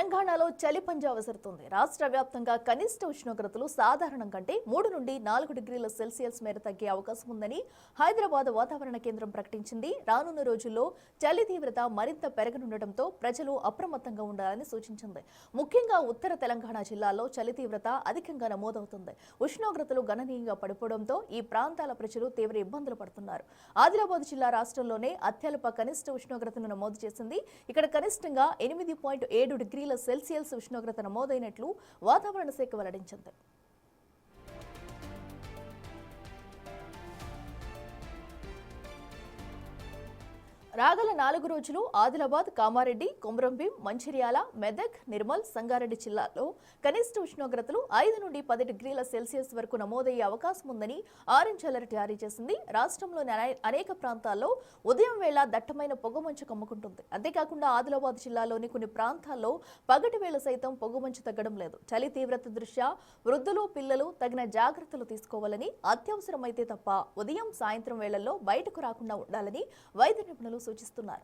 తెలంగాణలో చలి పంజా విసురుతుంది. రాష్ట్ర వ్యాప్తంగా కనిష్ట ఉష్ణోగ్రతలు సాధారణం కంటే 3 నుండి 4 డిగ్రీల సెల్సియస్ మేర తగ్గే అవకాశం ఉందని హైదరాబాద్ వాతావరణ కేంద్రం ప్రకటించింది. రానున్న రోజుల్లో చలి తీవ్రత మరింత పెరగనుండటంతో ప్రజలు అప్రమత్తంగా ఉండాలని సూచించింది. ముఖ్యంగా ఉత్తర తెలంగాణ జిల్లాల్లో చలి తీవ్రత అధికంగా నమోదవుతుంది. ఉష్ణోగ్రతలు గణనీయంగా పడిపోవడంతో ఈ ప్రాంతాల ప్రజలు తీవ్ర ఇబ్బందులు పడుతున్నారు. ఆదిలాబాద్ జిల్లా రాష్ట్రంలోనే అత్యల్ప కనిష్ట ఉష్ణోగ్రతను నమోదు చేసింది. ఇక్కడ కనిష్టంగా 8.7 డిగ్రీల సెల్సియస్ ఉష్ణోగ్రత నమోదైనట్లు వాతావరణ శాఖ వెల్లడించింది. రాగల 4 రోజులు ఆదిలాబాద్, కామారెడ్డి, కొమరంభీం, మంచిర్యాల, మెదక్, నిర్మల్, సంగారెడ్డి జిల్లాల్లో కనిష్ట ఉష్ణోగ్రతలు 5 నుండి 10 డిగ్రీల సెల్సియస్ వరకు నమోదయ్యే అవకాశం ఉందని ఆరెంజ్ అలర్ట్ జారీ చేసింది. రాష్ట్రంలోని అనేక ప్రాంతాల్లో ఉదయం వేళ దట్టమైన పొగమంచు కమ్ముకుంటుంది. అంతేకాకుండా ఆదిలాబాద్ జిల్లాలోని కొన్ని ప్రాంతాల్లో పగటి వేళ సైతం పొగమంచు తగ్గడం లేదు. చలి తీవ్రత దృష్ట్యా వృద్ధులు, పిల్లలు తగిన జాగ్రత్తలు తీసుకోవాలని, అత్యవసరమైతే తప్ప ఉదయం, సాయంత్రం వేళల్లో బయటకు రాకుండా ఉండాలని వైద్య నిపుణులు సూచిస్తున్నారు.